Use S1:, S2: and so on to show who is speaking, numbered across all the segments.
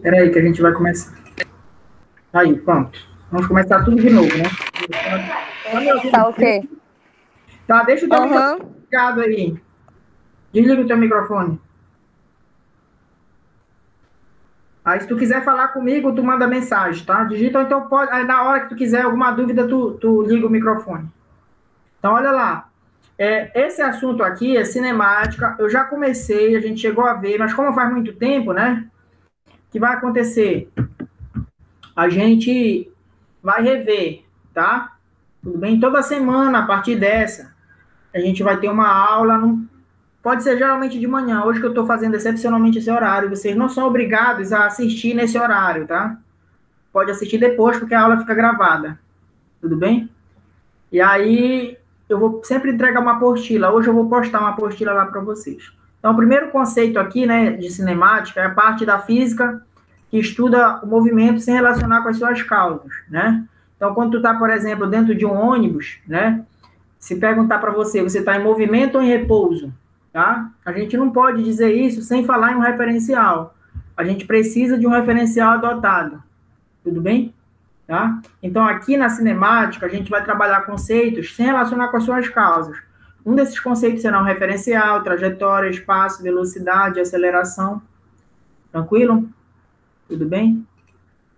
S1: Espera aí que a gente vai começar. Aí, pronto. Vamos começar tudo de novo, né?
S2: Tá ok.
S1: Tá, deixa o teu
S2: Aham.
S1: microfone ligado aí. Desliga o teu microfone. Aí, se tu quiser falar comigo, tu manda mensagem, tá? Digita, ou então pode... Aí, na hora que tu quiser alguma dúvida, tu liga o microfone. Então, olha lá. Esse assunto aqui é cinemática. Eu já comecei, a gente chegou a ver, mas como faz muito tempo, né? O que vai acontecer? A gente vai rever, tá? Tudo bem? Toda semana, a partir dessa, a gente vai ter uma aula, pode ser geralmente de manhã, hoje que eu estou fazendo excepcionalmente esse horário, vocês não são obrigados a assistir nesse horário, tá? Pode assistir depois, porque a aula fica gravada, tudo bem? E aí, eu vou sempre entregar uma apostila, hoje eu vou postar uma apostila lá para vocês. Então, o primeiro conceito aqui, né, de cinemática, é a parte da física, que estuda o movimento sem relacionar com as suas causas, né? Então, quando tu está, por exemplo, dentro de um ônibus, né? Se perguntar para você, você está em movimento ou em repouso, tá? A gente não pode dizer isso sem falar em um referencial. A gente precisa de um referencial adotado, tudo bem? Tá? Então, aqui na cinemática, a gente vai trabalhar conceitos sem relacionar com as suas causas. Um desses conceitos será um referencial, trajetória, espaço, velocidade, aceleração. Tranquilo? Tudo bem?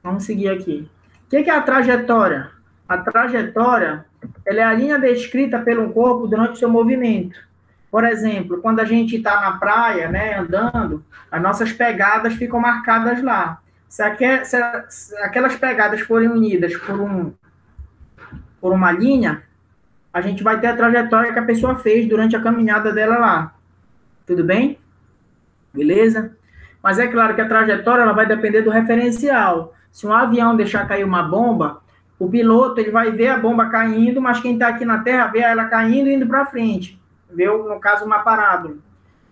S1: Vamos seguir aqui. O que é a trajetória? A trajetória, ela é a linha descrita pelo corpo durante o seu movimento. Por exemplo, quando a gente está na praia, né, andando, as nossas pegadas ficam marcadas lá. Se aquelas pegadas forem unidas por uma linha, a gente vai ter a trajetória que a pessoa fez durante a caminhada dela lá. Tudo bem? Beleza? Mas é claro que a trajetória ela vai depender do referencial. Se um avião deixar cair uma bomba, o piloto ele vai ver a bomba caindo, mas quem está aqui na Terra vê ela caindo e indo para frente. Vê, no caso, uma parábola.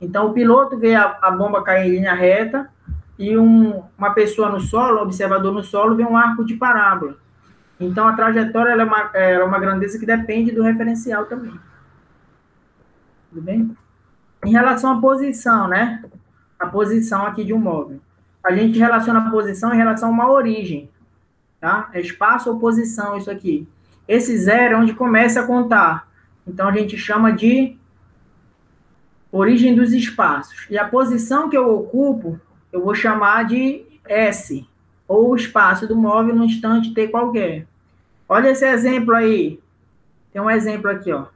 S1: Então, o piloto vê a bomba cair em linha reta e uma pessoa no solo, um observador no solo, vê um arco de parábola. Então, a trajetória ela é uma grandeza que depende do referencial também. Tudo bem? Em relação à posição, né? A posição aqui de um móvel. A gente relaciona a posição em relação a uma origem, tá? É espaço ou posição, isso aqui. Esse zero é onde começa a contar. Então, a gente chama de origem dos espaços. E a posição que eu ocupo, eu vou chamar de S, ou o espaço do móvel no instante T qualquer. Olha esse exemplo aí. Tem um exemplo aqui, ó.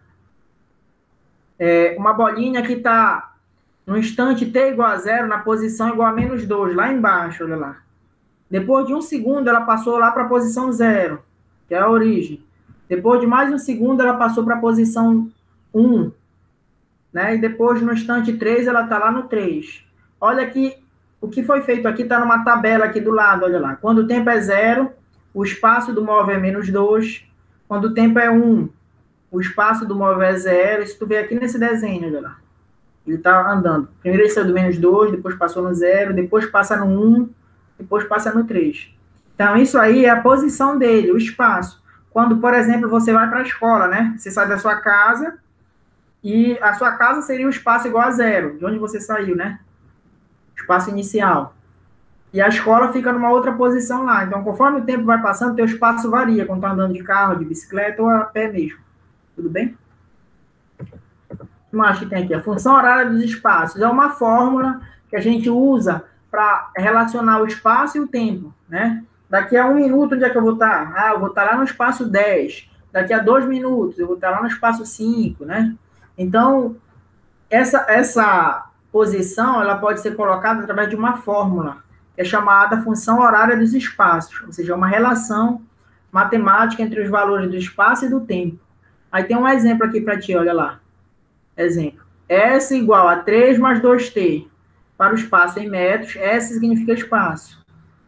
S1: Uma bolinha que está no instante t igual a 0, na posição igual a -2, lá embaixo, olha lá. Depois de um segundo, ela passou lá para a posição 0, que é a origem. Depois de mais um segundo, ela passou para a posição 1. Né? E depois, no instante 3, ela está lá no 3. Olha aqui, o que foi feito aqui está numa tabela aqui do lado, olha lá. Quando o tempo é 0, o espaço do móvel é -2. Quando o tempo é 1, o espaço do móvel é 0. Isso tu vê aqui nesse desenho, olha lá. Ele está andando. Primeiro ele saiu do -2, depois passou no 0, depois passa no 1, depois passa no 3. Então, isso aí é a posição dele, o espaço. Quando, por exemplo, você vai para a escola, né? Você sai da sua casa e a sua casa seria o espaço igual a 0, de onde você saiu, né? Espaço inicial. E a escola fica numa outra posição lá. Então, conforme o tempo vai passando, teu espaço varia, quando está andando de carro, de bicicleta ou a pé mesmo. Tudo bem? O que mais que tem aqui? A função horária dos espaços. É uma fórmula que a gente usa para relacionar o espaço e o tempo, né? Daqui a 1 minuto, onde é que eu vou estar? Eu vou estar lá no espaço 10. Daqui a 2 minutos, eu vou estar lá no espaço 5, né? Então, essa posição, ela pode ser colocada através de uma fórmula, que é chamada função horária dos espaços, ou seja, uma relação matemática entre os valores do espaço e do tempo. Aí tem um exemplo aqui para ti, olha lá. Exemplo. S igual a 3 mais 2t. Para o espaço em metros, S significa espaço.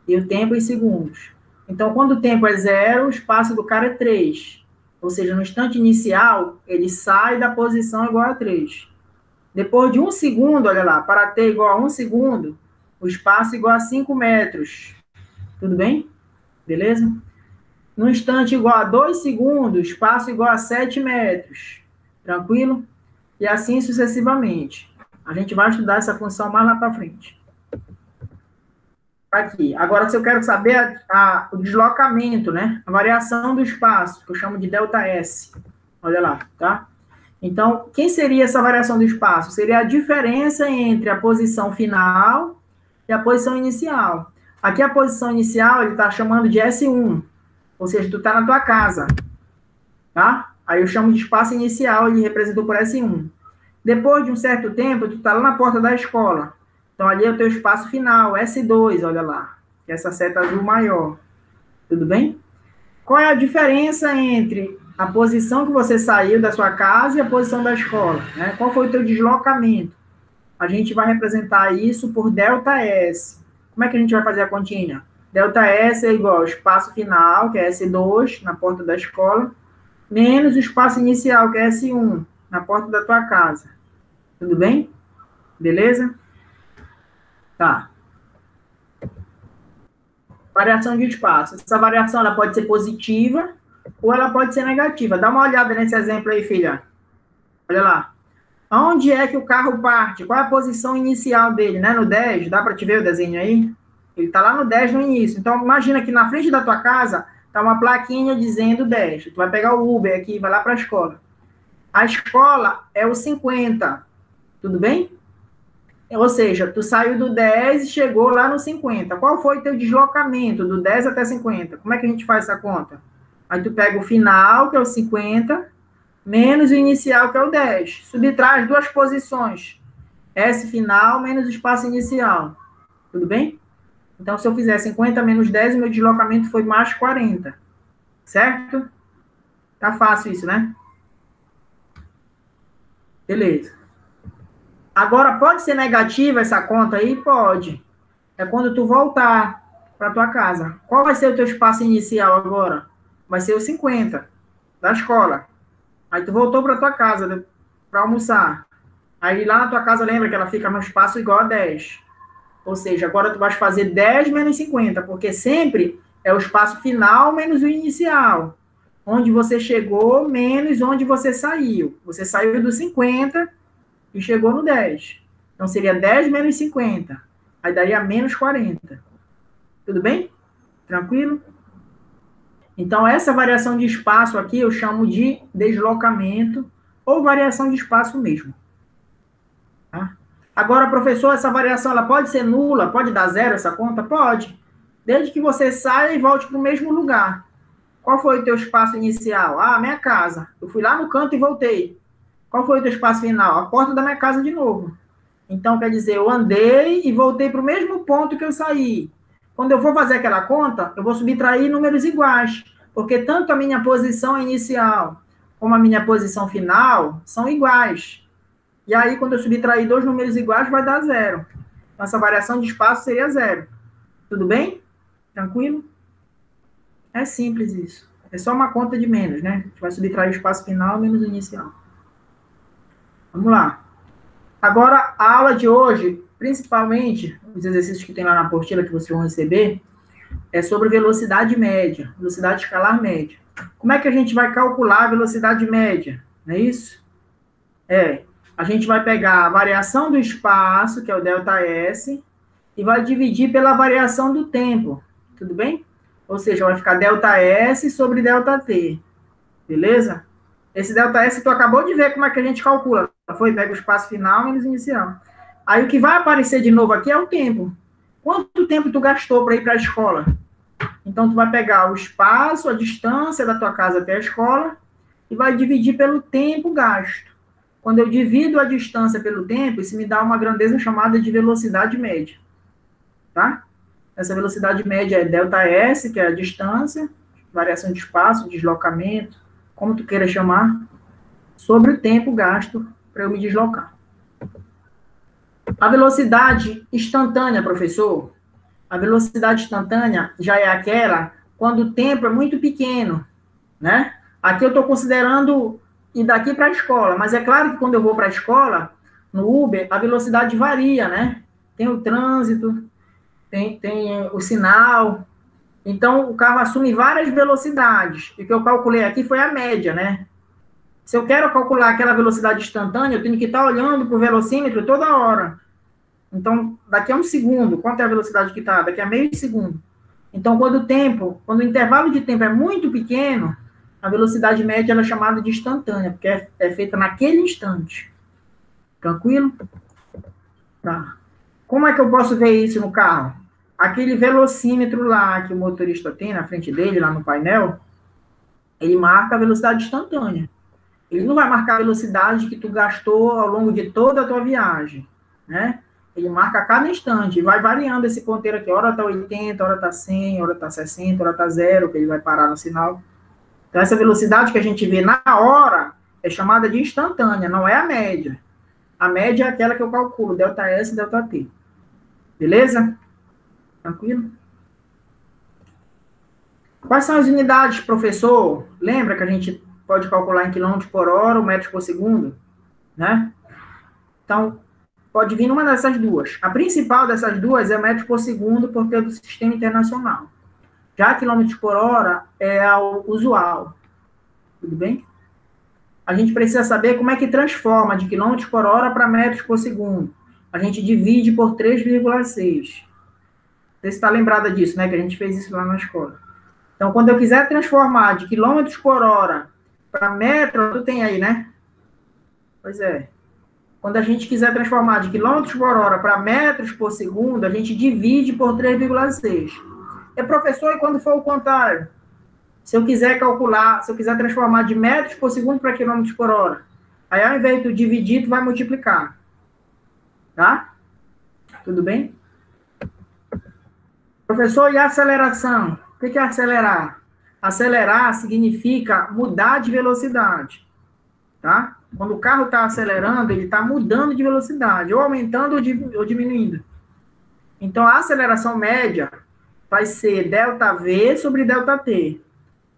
S1: E o tempo em segundos. Então, quando o tempo é 0, o espaço do cara é 3. Ou seja, no instante inicial, ele sai da posição igual a 3. Depois de 1 segundo, olha lá, para t igual a 1 segundo, o espaço igual a 5 metros. Tudo bem? Beleza? No instante igual a 2 segundos, o espaço igual a 7 metros. Tranquilo? E assim sucessivamente. A gente vai estudar essa função mais lá para frente. Aqui. Agora, se eu quero saber o deslocamento, né? A variação do espaço, que eu chamo de ΔS. Olha lá, tá? Então, quem seria essa variação do espaço? Seria a diferença entre a posição final e a posição inicial. Aqui a posição inicial, ele está chamando de S1, ou seja, tu está na tua casa, tá? Aí eu chamo de espaço inicial, ele representou por S1. Depois de um certo tempo, tu está lá na porta da escola. Então, ali é o teu espaço final, S2, olha lá. Essa seta azul maior. Tudo bem? Qual é a diferença entre a posição que você saiu da sua casa e a posição da escola? Né? Qual foi o teu deslocamento? A gente vai representar isso por ΔS. Como é que a gente vai fazer a continha? ΔS é igual ao espaço final, que é S2, na porta da escola, menos o espaço inicial, que é S1, na porta da tua casa. Tudo bem? Beleza? Tá. Variação de espaço. Essa variação ela pode ser positiva ou ela pode ser negativa. Dá uma olhada nesse exemplo aí, filha. Olha lá. Onde é que o carro parte? Qual é a posição inicial dele, né? No 10, dá para te ver o desenho aí? Ele está lá no 10 no início. Então, imagina que na frente da tua casa tá uma plaquinha dizendo 10. Tu vai pegar o Uber aqui e vai lá para a escola. A escola é o 50. Tudo bem? Ou seja, tu saiu do 10 e chegou lá no 50. Qual foi o teu deslocamento do 10 até 50? Como é que a gente faz essa conta? Aí tu pega o final, que é o 50, menos o inicial, que é o 10. Subtrai as duas posições. S final menos o espaço inicial. Tudo bem? Então, se eu fizer 50 menos 10, o meu deslocamento foi mais 40. Certo? Tá fácil isso, né? Beleza. Agora, pode ser negativa essa conta aí? Pode. É quando tu voltar para tua casa. Qual vai ser o teu espaço inicial agora? Vai ser o 50 da escola. Aí tu voltou para tua casa para almoçar. Aí lá na tua casa, lembra que ela fica no espaço igual a 10. Ou seja, agora tu vais fazer 10 menos 50, porque sempre é o espaço final menos o inicial. Onde você chegou menos onde você saiu. Você saiu do 50 e chegou no 10. Então, seria 10 menos 50. Aí daria menos 40. Tudo bem? Tranquilo? Então, essa variação de espaço aqui eu chamo de deslocamento ou variação de espaço mesmo. Tá? Agora, professor, essa variação ela pode ser nula? Pode dar zero essa conta? Pode. Desde que você saia e volte para o mesmo lugar. Qual foi o teu espaço inicial? Ah, minha casa. Eu fui lá no canto e voltei. Qual foi o teu espaço final? A porta da minha casa de novo. Então, quer dizer, eu andei e voltei para o mesmo ponto que eu saí. Quando eu for fazer aquela conta, eu vou subtrair números iguais, porque tanto a minha posição inicial como a minha posição final são iguais. E aí, quando eu subtrair dois números iguais, vai dar zero. Então, essa variação de espaço seria zero. Tudo bem? Tranquilo? É simples isso. É só uma conta de menos, né? A gente vai subtrair o espaço final menos o inicial. Vamos lá. Agora, a aula de hoje, principalmente, os exercícios que tem lá na apostila que vocês vão receber, é sobre velocidade média, velocidade escalar média. Como é que a gente vai calcular a velocidade média? Não é isso? A gente vai pegar a variação do espaço, que é o ΔS, e vai dividir pela variação do tempo. Tudo bem? Ou seja, vai ficar ΔS sobre ΔT. Beleza? Esse ΔS, tu acabou de ver como é que a gente calcula. Foi, pega o espaço final menos inicial. Aí o que vai aparecer de novo aqui é o tempo. Quanto tempo tu gastou para ir para a escola? Então, tu vai pegar o espaço, a distância da tua casa até a escola e vai dividir pelo tempo gasto. Quando eu divido a distância pelo tempo, isso me dá uma grandeza chamada de velocidade média. Tá? Essa velocidade média é ΔS, que é a distância, variação de espaço, deslocamento, como tu queira chamar, sobre o tempo gasto para eu me deslocar. A velocidade instantânea, professor, a velocidade instantânea já é aquela quando o tempo é muito pequeno, né? Aqui eu estou considerando ir daqui para a escola, mas é claro que quando eu vou para a escola, no Uber, a velocidade varia, né? Tem o trânsito, tem o sinal, então o carro assume várias velocidades, e o que eu calculei aqui foi a média, né? Se eu quero calcular aquela velocidade instantânea, eu tenho que estar olhando para o velocímetro toda hora. Então, daqui a 1 segundo, quanto é a velocidade que está? Daqui a meio segundo. Então, quando o intervalo de tempo é muito pequeno, a velocidade média ela é chamada de instantânea, porque é feita naquele instante. Tranquilo? Tá. Como é que eu posso ver isso no carro? Aquele velocímetro lá que o motorista tem na frente dele, lá no painel, ele marca a velocidade instantânea. Ele não vai marcar a velocidade que tu gastou ao longo de toda a tua viagem, né? Ele marca a cada instante, vai variando esse ponteiro aqui. Hora tá 80, hora tá 100, hora tá 60, hora tá 0, que ele vai parar no sinal. Então, essa velocidade que a gente vê na hora é chamada de instantânea, não é a média. A média é aquela que eu calculo, ΔS e ΔT. Beleza? Tranquilo? Quais são as unidades, professor? Lembra que a gente pode calcular em quilômetros por hora ou metros por segundo? Né? Então, pode vir numa dessas duas. A principal dessas duas é metros por segundo, porque é do sistema internacional. Já quilômetros por hora é o usual. Tudo bem? A gente precisa saber como é que transforma de quilômetros por hora para metros por segundo. A gente divide por 3,6. Você está lembrada disso, né? Que a gente fez isso lá na escola. Então, quando eu quiser transformar de quilômetros por hora para metro, tu tem aí, né? Pois é. Quando a gente quiser transformar de quilômetros por hora para metros por segundo, a gente divide por 3,6. Professor, e quando for o contrário? Se eu quiser calcular, se eu quiser transformar de metros por segundo para quilômetros por hora, aí ao invés de tu dividir, tu vai multiplicar. Tá? Tudo bem? Professor, e a aceleração? O que é acelerar? Acelerar significa mudar de velocidade. Tá? Quando o carro está acelerando, ele está mudando de velocidade, ou aumentando ou diminuindo. Então, a aceleração média vai ser ΔV sobre ΔT.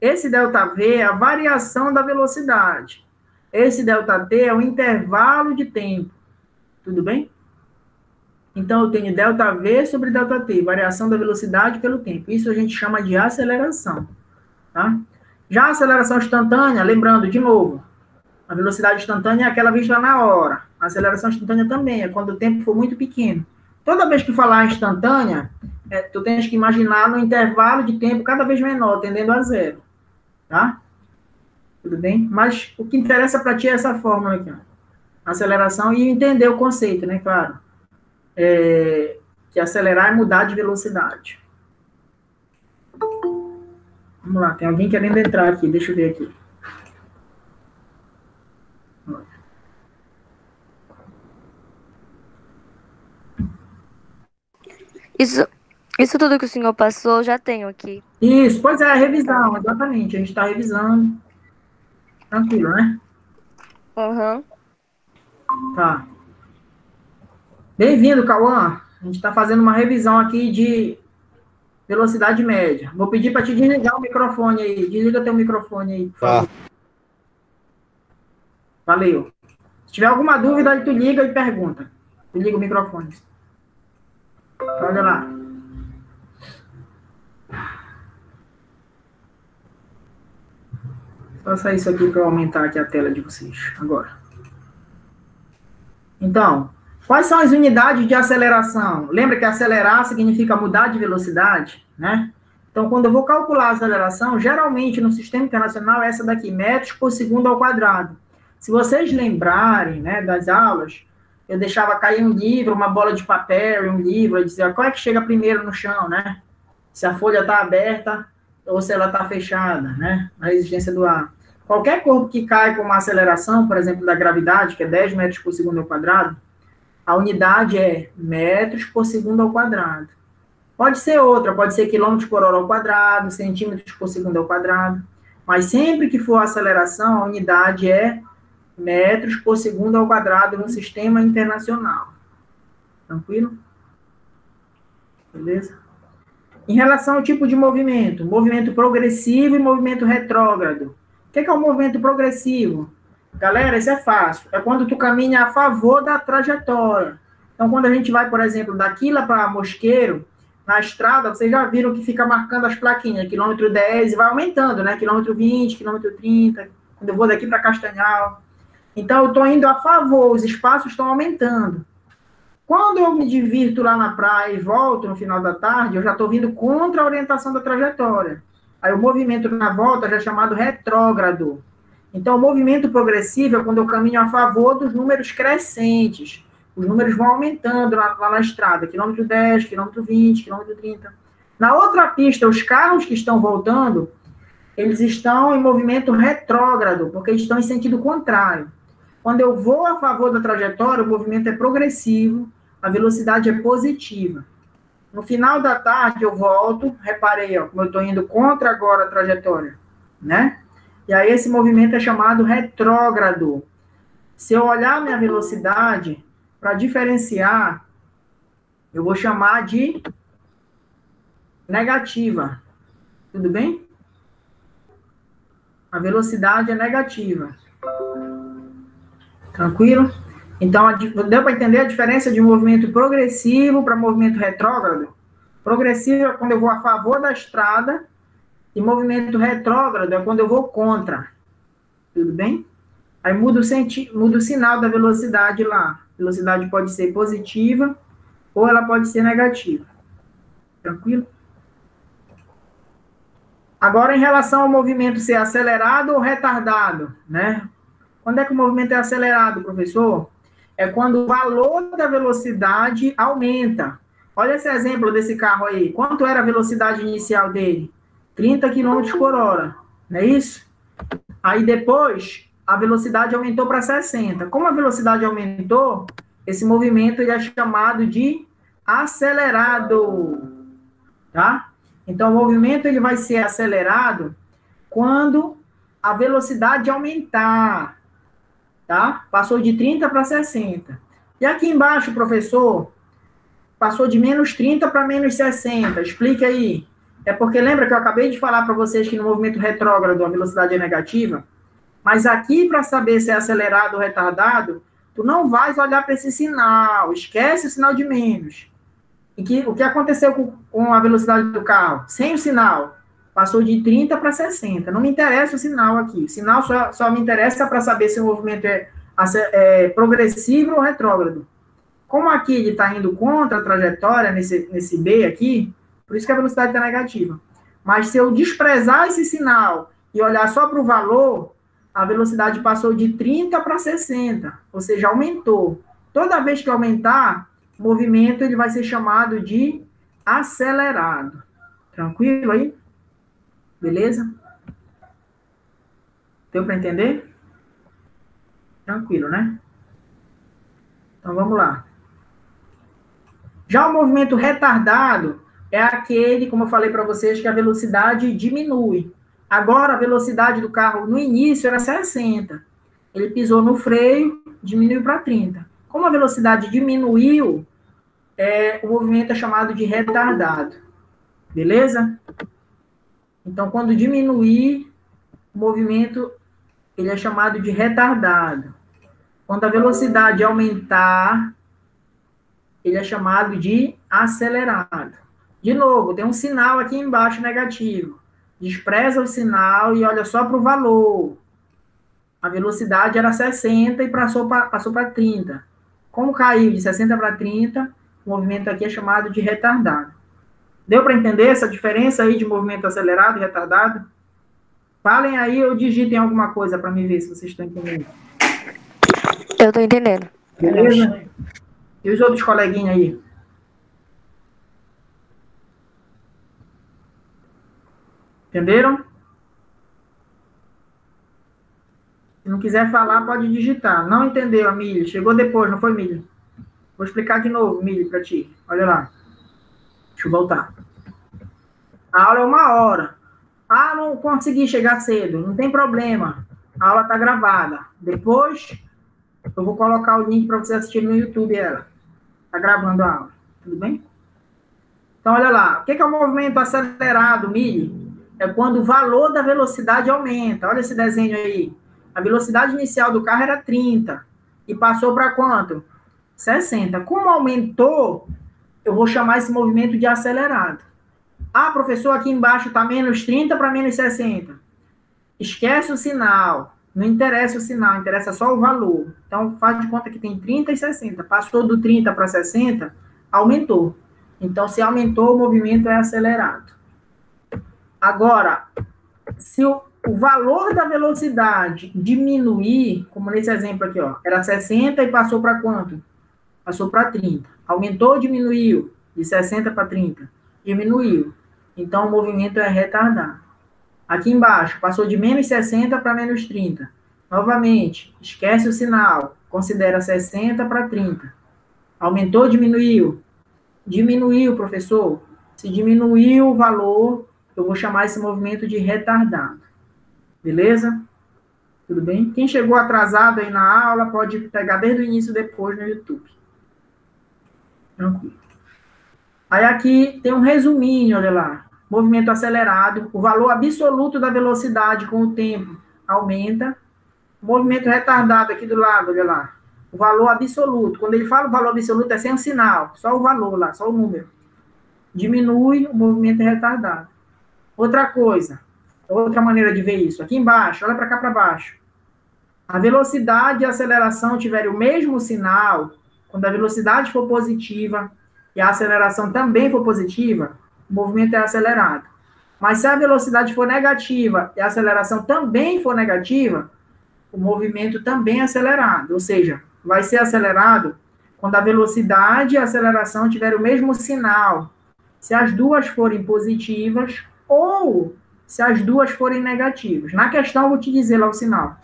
S1: Esse ΔV é a variação da velocidade. Esse ΔT é o intervalo de tempo. Tudo bem? Então, eu tenho ΔV sobre ΔT, variação da velocidade pelo tempo. Isso a gente chama de aceleração. Tá? Já a aceleração instantânea, lembrando, de novo, a velocidade instantânea é aquela vista na hora. A aceleração instantânea também, é quando o tempo for muito pequeno. Toda vez que falar instantânea, tu tens que imaginar no intervalo de tempo cada vez menor, tendendo a 0. Tá? Tudo bem? Mas o que interessa para ti é essa fórmula aqui. Ó. Aceleração e entender o conceito, né? Claro. Que acelerar é mudar de velocidade. Vamos lá, tem alguém querendo entrar aqui. Deixa eu ver aqui.
S2: Isso tudo que o senhor passou, eu já tenho aqui.
S1: Isso, pois é, revisão, exatamente. A gente está revisando. Tranquilo, né?
S2: Uhum.
S1: Tá. Bem-vindo, Cauã. A gente está fazendo uma revisão aqui de velocidade média. Vou pedir para te desligar o microfone aí. Desliga teu microfone aí, por favor. Valeu. Se tiver alguma dúvida, aí tu liga e pergunta. Tu liga o microfone. Olha lá. Faça isso aqui para eu aumentar aqui a tela de vocês. Agora. Então, quais são as unidades de aceleração? Lembra que acelerar significa mudar de velocidade, né? Então, quando eu vou calcular a aceleração, geralmente no sistema internacional é essa daqui, metros por segundo ao quadrado. Se vocês lembrarem, né, das aulas, eu deixava cair um livro, uma bola de papel, um livro, e dizia qual é que chega primeiro no chão, né? Se a folha está aberta ou se ela está fechada, né? A resistência do ar. Qualquer corpo que cai com uma aceleração, por exemplo, da gravidade, que é 10 metros por segundo ao quadrado, a unidade é metros por segundo ao quadrado. Pode ser outra, pode ser quilômetros por hora ao quadrado, centímetros por segundo ao quadrado, mas sempre que for aceleração, a unidade é metros por segundo ao quadrado no sistema internacional. Tranquilo? Beleza? Em relação ao tipo de movimento progressivo e movimento retrógrado. O que é o movimento progressivo? Galera, isso é fácil. É quando tu caminha a favor da trajetória. Então, quando a gente vai, por exemplo, daqui lá para Mosqueiro, na estrada, vocês já viram que fica marcando as plaquinhas, quilômetro 10, e vai aumentando, né? Quilômetro 20, quilômetro 30, quando eu vou daqui para Castanhal. Então, eu estou indo a favor, os espaços estão aumentando. Quando eu me divirto lá na praia e volto no final da tarde, eu já estou vindo contra a orientação da trajetória. Aí o movimento na volta já é chamado retrógrado. Então, o movimento progressivo é quando eu caminho a favor dos números crescentes. Os números vão aumentando lá na estrada, quilômetro 10, quilômetro 20, quilômetro 30. Na outra pista, os carros que estão voltando, eles estão em movimento retrógrado, porque eles estão em sentido contrário. Quando eu vou a favor da trajetória, o movimento é progressivo, a velocidade é positiva. No final da tarde, eu volto, reparei, ó, como eu estou indo contra agora a trajetória, né? E aí esse movimento é chamado retrógrado. Se eu olhar minha velocidade, para diferenciar, eu vou chamar de negativa. Tudo bem? A velocidade é negativa. Tranquilo? Então, deu para entender a diferença de movimento progressivo para movimento retrógrado? Progressivo é quando eu vou a favor da estrada, e movimento retrógrado é quando eu vou contra. Tudo bem? Aí muda o sinal da velocidade lá. A velocidade pode ser positiva ou ela pode ser negativa. Tranquilo? Agora, em relação ao movimento ser acelerado ou retardado, né? Quando é que o movimento é acelerado, professor? É quando o valor da velocidade aumenta. Olha esse exemplo desse carro aí. Quanto era a velocidade inicial dele? 30 km por hora, não é isso? Aí depois, a velocidade aumentou para 60. Como a velocidade aumentou, esse movimento ele é chamado de acelerado, tá? Então, o movimento ele vai ser acelerado quando a velocidade aumentar, tá? Passou de 30 para 60. E aqui embaixo, professor, passou de menos 30 para menos 60. Explique aí. É porque lembra que eu acabei de falar para vocês que no movimento retrógrado a velocidade é negativa? Mas aqui, para saber se é acelerado ou retardado, tu não vais olhar para esse sinal. Esquece o sinal de menos. O que aconteceu com a velocidade do carro? Sem o sinal. Passou de 30 para 60. Não me interessa o sinal aqui. O sinal só me interessa para saber se o movimento é progressivo ou retrógrado. Como aqui ele está indo contra a trajetória, nesse B aqui, por isso que a velocidade está negativa. Mas se eu desprezar esse sinal e olhar só para o valor, a velocidade passou de 30 para 60, ou seja, aumentou. Toda vez que aumentar, o movimento ele vai ser chamado de acelerado. Tranquilo aí? Beleza? Deu para entender? Tranquilo, né? Então, vamos lá. Já o movimento retardado é aquele, como eu falei para vocês, que a velocidade diminui. Agora, a velocidade do carro no início era 60. Ele pisou no freio, diminuiu para 30. Como a velocidade diminuiu, o movimento é chamado de retardado. Beleza? Então, quando diminuir, o movimento ele é chamado de retardado. Quando a velocidade aumentar, ele é chamado de acelerado. De novo, tem um sinal aqui embaixo negativo. Despreza o sinal e olha só para o valor. A velocidade era 60 e passou para 30. Como caiu de 60 para 30, o movimento aqui é chamado de retardado. Deu para entender essa diferença aí de movimento acelerado e retardado? Falem aí ou digitem alguma coisa para me ver se vocês estão entendendo.
S2: Eu tô entendendo.
S1: Beleza? E os outros coleguinhas aí? Entenderam? Se não quiser falar, pode digitar. Não entendeu, Milly? Chegou depois, não foi, Milly? Vou explicar de novo, Milly, para ti. Olha lá. Deixa eu voltar. A aula é 1 hora. Ah, não consegui chegar cedo. Não tem problema. A aula está gravada. Depois, eu vou colocar o link para você assistir no YouTube ela. Está gravando a aula. Tudo bem? Então, olha lá. O que é o movimento acelerado, Milly? É quando o valor da velocidade aumenta. Olha esse desenho aí. A velocidade inicial do carro era 30. E passou para quanto? 60. Como aumentou, eu vou chamar esse movimento de acelerado. Ah, professor, aqui embaixo está menos 30 para menos 60. Esquece o sinal. Não interessa o sinal, interessa só o valor. Então, faz de conta que tem 30 e 60. Passou do 30 para 60, aumentou. Então, se aumentou, o movimento é acelerado. Agora, se o valor da velocidade diminuir, como nesse exemplo aqui, ó, era 60 e passou para quanto? Passou para 30. Aumentou ou diminuiu? De 60 para 30. Diminuiu. Então, o movimento é retardado. Aqui embaixo, passou de menos 60 para menos 30. Novamente, esquece o sinal. Considera 60 para 30. Aumentou ou diminuiu? Diminuiu, professor. Se diminuiu o valor, eu vou chamar esse movimento de retardado. Beleza? Tudo bem? Quem chegou atrasado aí na aula, pode pegar desde o início depois no YouTube. Tranquilo. Aí aqui tem um resuminho, olha lá. Movimento acelerado, o valor absoluto da velocidade com o tempo aumenta. Movimento retardado aqui do lado, olha lá. O valor absoluto. Quando ele fala o valor absoluto, é sem o sinal, só o valor lá, só o número. Diminui, o movimento é retardado. Outra coisa, outra maneira de ver isso. Aqui embaixo, olha para cá para baixo. A velocidade e a aceleração tiverem o mesmo sinal, quando a velocidade for positiva e a aceleração também for positiva, o movimento é acelerado. Mas se a velocidade for negativa e a aceleração também for negativa, o movimento também é acelerado. Ou seja, vai ser acelerado quando a velocidade e a aceleração tiverem o mesmo sinal. Se as duas forem positivas ou se as duas forem negativas. Na questão, eu vou te dizer lá o sinal.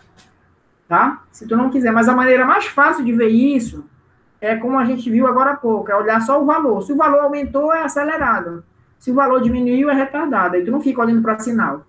S1: Tá? Se tu não quiser. Mas a maneira mais fácil de ver isso é como a gente viu agora há pouco, é olhar só o valor. Se o valor aumentou, é acelerado. Se o valor diminuiu, é retardado. Aí tu não fica olhando para sinal.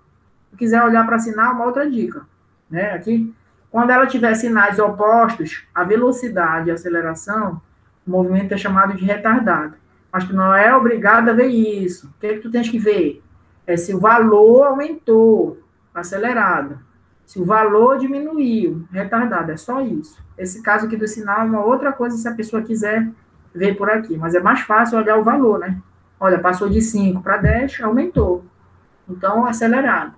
S1: Se quiser olhar para sinal, uma outra dica. Né? Aqui, quando ela tiver sinais opostos, a velocidade e a aceleração, o movimento é chamado de retardado. Mas tu não é obrigado a ver isso. O que é que tu tens que ver? É se o valor aumentou, acelerado. Se o valor diminuiu, retardado, é só isso. Esse caso aqui do sinal é uma outra coisa se a pessoa quiser ver por aqui. Mas é mais fácil olhar o valor, né? Olha, passou de 5 para 10, aumentou. Então, acelerado.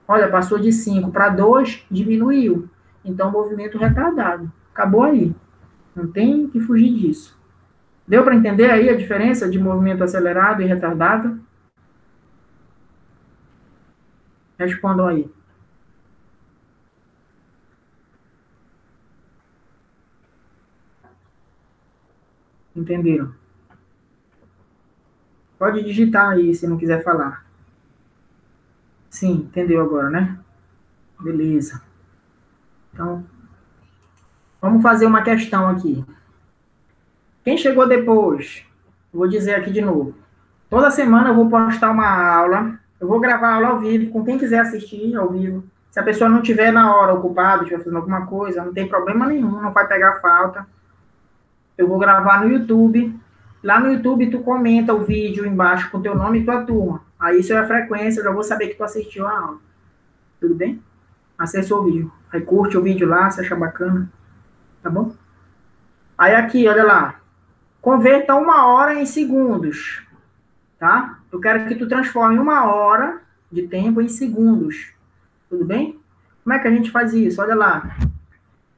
S1: Olha, passou de 5 para 2, diminuiu. Então, movimento retardado. Acabou aí. Não tem que fugir disso. Deu para entender aí a diferença de movimento acelerado e retardado? Respondam aí. Entenderam? Pode digitar aí, se não quiser falar. Sim, entendeu agora, né? Beleza. Então, vamos fazer uma questão aqui. Quem chegou depois? Vou dizer aqui de novo. Toda semana eu vou postar uma aula. Eu vou gravar a aula ao vivo, com quem quiser assistir ao vivo. Se a pessoa não estiver na hora ocupada, estiver fazendo alguma coisa, não tem problema nenhum, não vai pegar falta. Eu vou gravar no YouTube. Lá no YouTube, tu comenta o vídeo embaixo com teu nome e tua turma. Aí, isso é a frequência, eu já vou saber que tu assistiu a aula. Tudo bem? Acessou o vídeo. Aí, curte o vídeo lá, se achar bacana. Tá bom? Aí, aqui, olha lá. Converta 1 hora em segundos. Tá? Eu quero que tu transforme 1 hora de tempo em segundos. Tudo bem? Como é que a gente faz isso? Olha lá.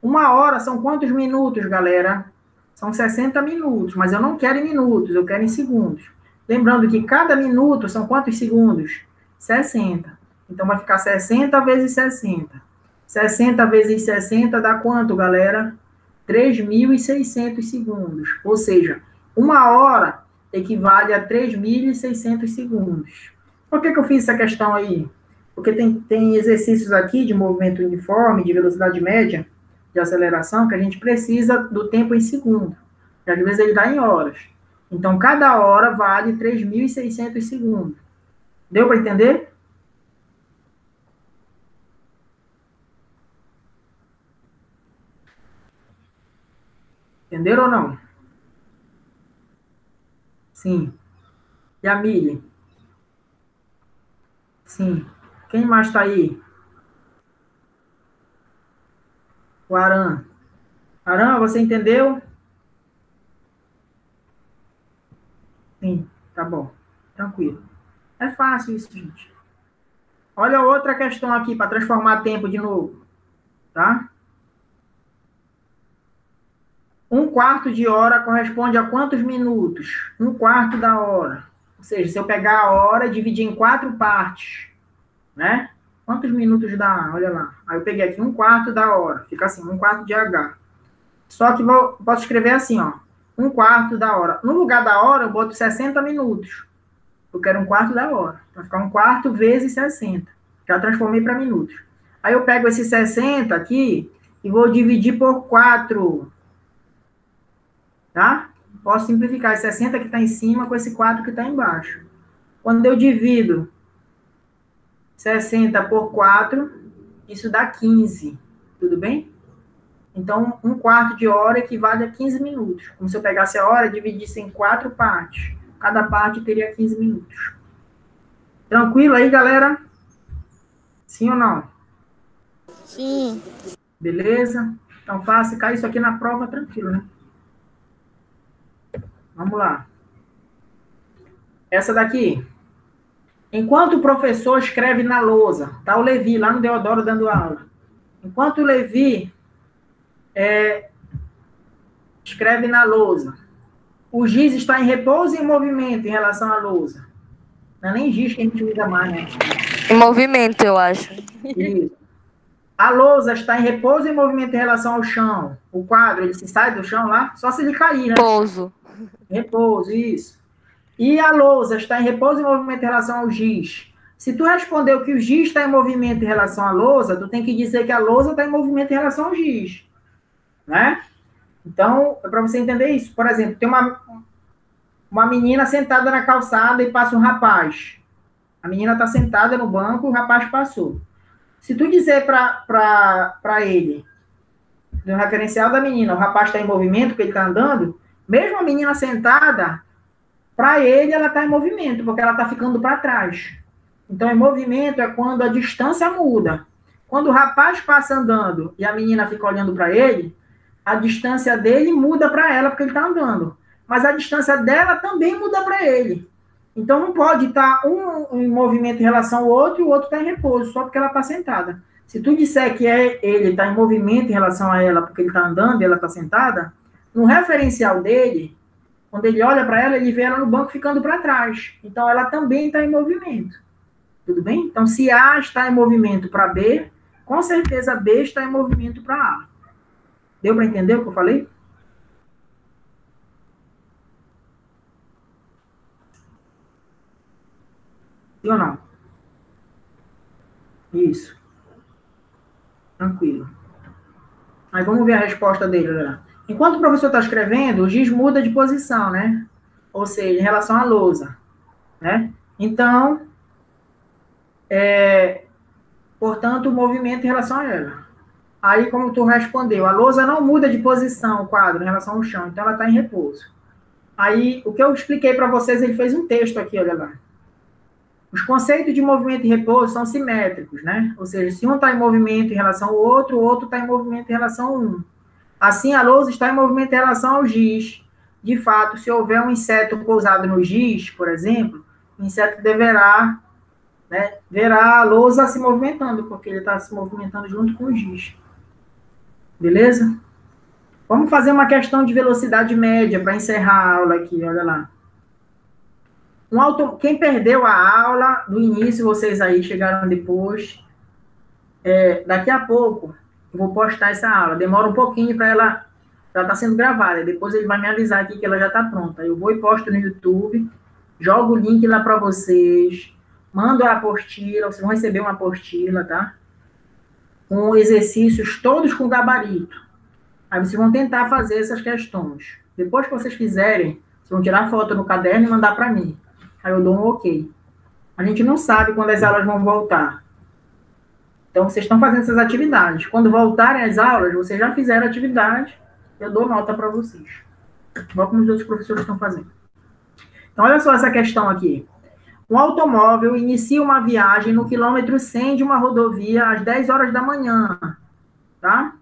S1: 1 hora são quantos minutos, galera? São 60 minutos, mas eu não quero em minutos, eu quero em segundos. Lembrando que cada minuto são quantos segundos? 60. Então, vai ficar 60 vezes 60. 60 vezes 60 dá quanto, galera? 3.600 segundos. Ou seja, 1 hora equivale a 3.600 segundos. Por que eu fiz essa questão aí? Porque tem exercícios aqui de movimento uniforme, de velocidade média, de aceleração, que a gente precisa do tempo em segundo. E às vezes ele dá em horas. Então, cada hora vale 3.600 segundos. Deu para entender? Entenderam ou não? Sim. E a Mili? Sim. Quem mais está aí? O Aran. Aran, você entendeu? Sim, tá bom. Tranquilo. É fácil isso, gente. Olha outra questão aqui, para transformar tempo de novo. tá? 1/4 de hora corresponde a quantos minutos? 1/4 da hora. Ou seja, se eu pegar a hora e dividir em 4 partes, né? Quantos minutos dá? Olha lá. Aí eu peguei aqui 1/4 da hora. Fica assim, 1/4 de H. Só que posso escrever assim, ó. 1/4 da hora. No lugar da hora, eu boto 60 minutos. Eu quero 1/4 da hora. Vai ficar 1/4 vezes 60. Já transformei para minutos. Aí eu pego esse 60 aqui e vou dividir por 4. Tá? Posso simplificar esse 60 que está em cima com esse 4 que está embaixo. Quando eu divido 60 por 4, isso dá 15. Tudo bem? Então, 1/4 de hora equivale a 15 minutos. Como se eu pegasse a hora e dividisse em 4 partes. Cada parte teria 15 minutos. Tranquilo aí, galera? Sim ou não?
S2: Sim.
S1: Beleza? Então, faça, cai isso aqui na prova tranquilo, né? Vamos lá. Essa daqui. Enquanto o professor escreve na lousa, tá o Levi lá no Deodoro dando aula. Enquanto o Levi escreve na lousa, o giz está em repouso e em movimento em relação à lousa. Não é nem giz que a gente usa mais, né?
S2: Em movimento, eu acho.
S1: Isso. A lousa está em repouso e em movimento em relação ao chão. O quadro, ele se sai do chão lá, só se ele cair, né?
S2: Pouso.
S1: Repouso, isso. E a lousa está em repouso e movimento em relação ao giz. Se tu respondeu que o giz está em movimento em relação à lousa, tu tem que dizer que a lousa está em movimento em relação ao giz. Né? Então, é para você entender isso. Por exemplo, tem uma menina sentada na calçada e passa um rapaz. A menina está sentada no banco, o rapaz passou. Se tu dizer para ele, no referencial da menina, o rapaz está em movimento, porque ele está andando, mesmo a menina sentada, para ele ela está em movimento, porque ela está ficando para trás. Então, em movimento é quando a distância muda. Quando o rapaz passa andando e a menina fica olhando para ele, a distância dele muda para ela, porque ele está andando. Mas a distância dela também muda para ele. Então, não pode estar um em movimento em relação ao outro e o outro está em repouso, só porque ela está sentada. Se tu disser que ele está em movimento em relação a ela, porque ele está andando e ela está sentada, no referencial dele, quando ele olha para ela, ele vê ela no banco ficando para trás. Então, ela também está em movimento. Tudo bem? Então, se A está em movimento para B, com certeza B está em movimento para A. Deu para entender o que eu falei? Sim ou não? Isso. Tranquilo. Aí vamos ver a resposta dele, galera. Enquanto o professor está escrevendo, o giz muda de posição, né? Ou seja, em relação à lousa, né? Então, portanto, o movimento em relação a ela. Aí, como tu respondeu, a lousa não muda de posição, o quadro, em relação ao chão, então ela está em repouso. Aí, o que eu expliquei para vocês, ele fez um texto aqui, olha lá. Os conceitos de movimento e repouso são simétricos, né? Ou seja, se um está em movimento em relação ao outro, o outro está em movimento em relação a um. Assim, a lousa está em movimento em relação ao giz. De fato, se houver um inseto pousado no giz, por exemplo, o inseto deverá, né, verá a lousa se movimentando, porque ele está se movimentando junto com o giz. Beleza? Vamos fazer uma questão de velocidade média para encerrar a aula aqui, olha lá. Quem perdeu a aula do início, vocês aí chegaram depois, daqui a pouco eu vou postar essa aula. Demora um pouquinho para ela está sendo gravada. Depois ele vai me avisar aqui que ela já está pronta. Eu vou e posto no YouTube, jogo o link lá para vocês, mando a apostila, vocês vão receber uma apostila, tá? Com exercícios todos com gabarito. Aí vocês vão tentar fazer essas questões. Depois que vocês fizerem, vocês vão tirar foto no caderno e mandar para mim. Aí eu dou um ok. A gente não sabe quando as aulas vão voltar. Então, vocês estão fazendo essas atividades. Quando voltarem as aulas, vocês já fizeram a atividade, eu dou nota para vocês. Igual como os outros professores estão fazendo. Então, olha só essa questão aqui. Um automóvel inicia uma viagem no quilômetro 100 de uma rodovia às 10 horas da manhã. Tá?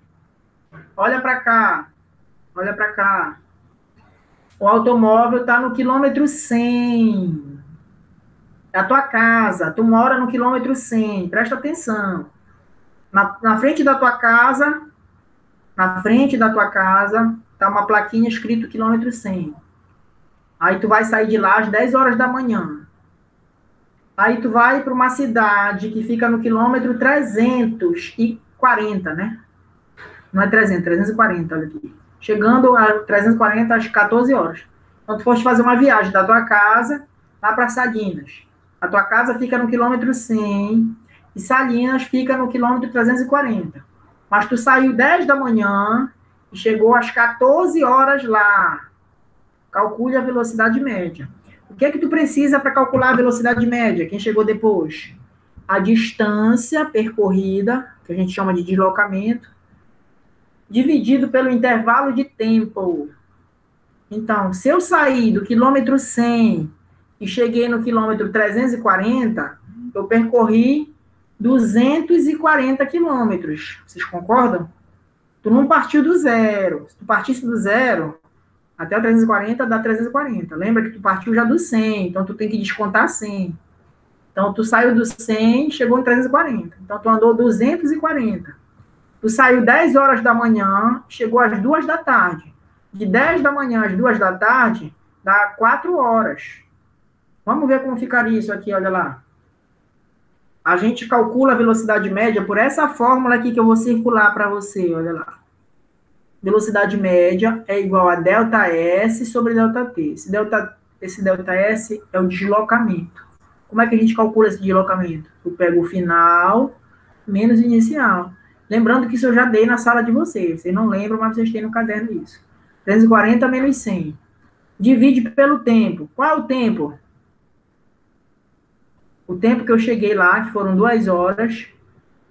S1: Olha para cá. Olha para cá. O automóvel está no quilômetro 100. É a tua casa. Tu mora no quilômetro 100. Presta atenção. Na frente da tua casa, tá uma plaquinha escrito quilômetro 100. Aí tu vai sair de lá às 10 horas da manhã. Aí tu vai para uma cidade que fica no quilômetro 340, né? Não é 300, 340, olha aqui. Chegando a 340 às 14 horas. Então tu foste fazer uma viagem da tua casa lá para Salinas. A tua casa fica no quilômetro 100 e Salinas fica no quilômetro 340. Mas tu saiu 10 da manhã e chegou às 14 horas lá. Calcule a velocidade média. O que é que tu precisa para calcular a velocidade média? Quem chegou depois? A distância percorrida, que a gente chama de deslocamento, dividido pelo intervalo de tempo. Então, se eu sair do quilômetro 100 e cheguei no quilômetro 340, eu percorri 240 quilômetros. Vocês concordam? Tu não partiu do zero. Se tu partisse do zero, até o 340 dá 340. Lembra que tu partiu já do 100, então tu tem que descontar 100. Então, tu saiu do 100 e chegou em 340. Então, tu andou 240. Tu saiu 10 horas da manhã, chegou às 2 da tarde. De 10 da manhã às 2 da tarde, dá 4 horas. Vamos ver como ficaria isso aqui, olha lá. A gente calcula a velocidade média por essa fórmula aqui que eu vou circular para você, olha lá. Velocidade média é igual a ΔS sobre ΔT. Esse ΔS é o deslocamento. Como é que a gente calcula esse deslocamento? Eu pego o final menos o inicial. Lembrando que isso eu já dei na sala de vocês. Vocês não lembram, mas vocês têm no caderno isso. 340 menos 100. Divide pelo tempo. Qual é o tempo? O tempo que eu cheguei lá, que foram 2 horas,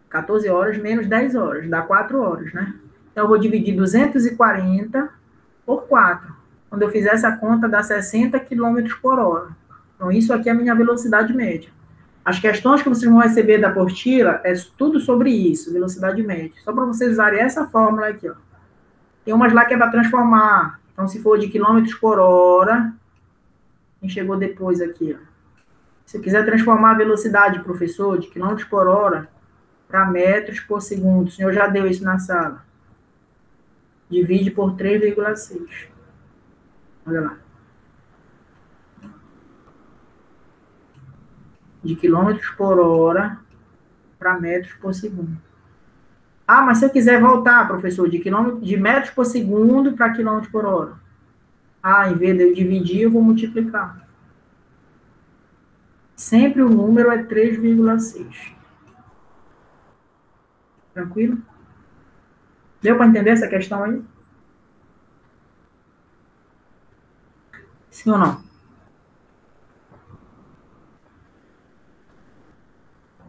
S1: 14 horas, menos 10 horas. Dá 4 horas, né? Então, eu vou dividir 240 por 4. Quando eu fizer essa conta, dá 60 km por hora. Então, isso aqui é a minha velocidade média. As questões que vocês vão receber da apostila é tudo sobre isso, velocidade média. Só para vocês usarem essa fórmula aqui, ó. Tem umas lá que é para transformar. Então, se for de quilômetros por hora, quem chegou depois aqui, ó. Se quiser transformar a velocidade, professor, de quilômetros por hora para metros por segundo, o senhor já deu isso na sala. Divide por 3,6. Olha lá. De quilômetros por hora para metros por segundo. Ah, mas se eu quiser voltar, professor, de metros por segundo para quilômetros por hora. Ah, em vez de eu dividir, eu vou multiplicar. Sempre o número é 3,6. Tranquilo? Deu para entender essa questão aí? Sim ou não?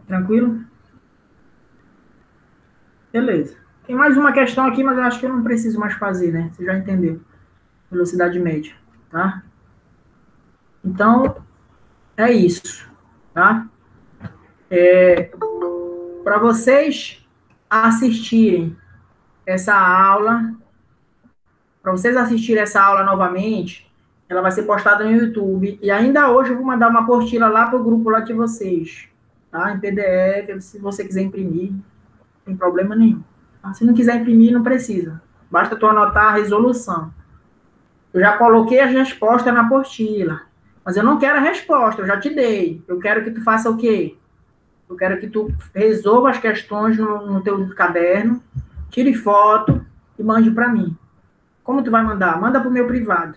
S1: Tranquilo? Beleza. Tem mais uma questão aqui, mas eu acho que eu não preciso mais fazer, né? Você já entendeu. Velocidade média, tá? Então, é isso, tá? Para vocês assistirem essa aula, novamente, ela vai ser postada no YouTube, e ainda hoje eu vou mandar uma apostila lá para o grupo lá de vocês, tá? Em PDF, se você quiser imprimir, não tem problema nenhum. Se não quiser imprimir, não precisa. Basta tu anotar a resolução. Eu já coloquei as respostas na apostila, mas eu não quero a resposta, eu já te dei. Eu quero que tu faça o quê? Eu quero que tu resolva as questões no teu caderno, tire foto e mande para mim. Como tu vai mandar? Manda para o meu privado.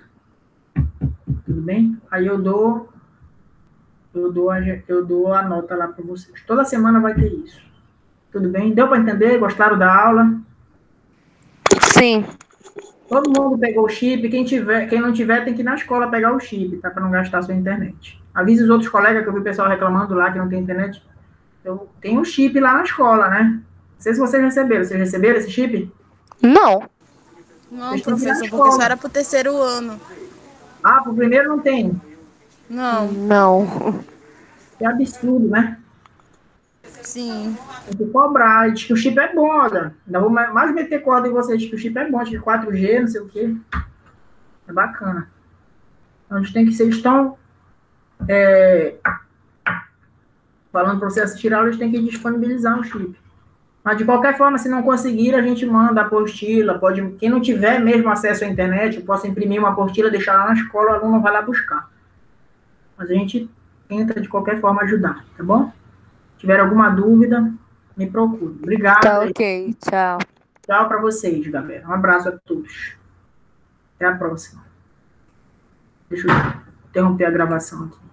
S1: Tudo bem? Aí eu dou a nota lá para vocês. Toda semana vai ter isso. Tudo bem? Deu para entender? Gostaram da aula?
S2: Sim.
S1: Todo mundo pegou o chip. Quem não tiver tem que ir na escola pegar o chip, tá? Para não gastar a sua internet. Avise os outros colegas, que eu vi o pessoal reclamando lá que não tem internet. Eu tenho um chip lá na escola, né? Não sei se vocês receberam. Vocês receberam esse chip?
S2: Não.
S3: Não, professor, porque só era pro terceiro ano.
S1: Ah, pro primeiro não tem?
S3: Não.
S2: Não.
S1: Que absurdo, né?
S3: Sim.
S1: Tem que cobrar. Diz que o chip é bom, olha. Ainda vou mais meter corda em vocês. Diz que o chip é bom. Diz que 4G, não sei o quê. É bacana. Então, a gente tem que ser... Estão... falando para você assistir a aula, eles têm que disponibilizar um chip. Mas, de qualquer forma, se não conseguir, a gente manda a apostila. Quem não tiver mesmo acesso à internet, eu posso imprimir uma apostila, deixar lá na escola, o aluno vai lá buscar. Mas a gente tenta, de qualquer forma, ajudar, tá bom? Se tiver alguma dúvida, me procure. Obrigado.
S2: Tá ok, tchau.
S1: Tchau para vocês, galera. Um abraço a todos. Até a próxima. Deixa eu interromper a gravação aqui.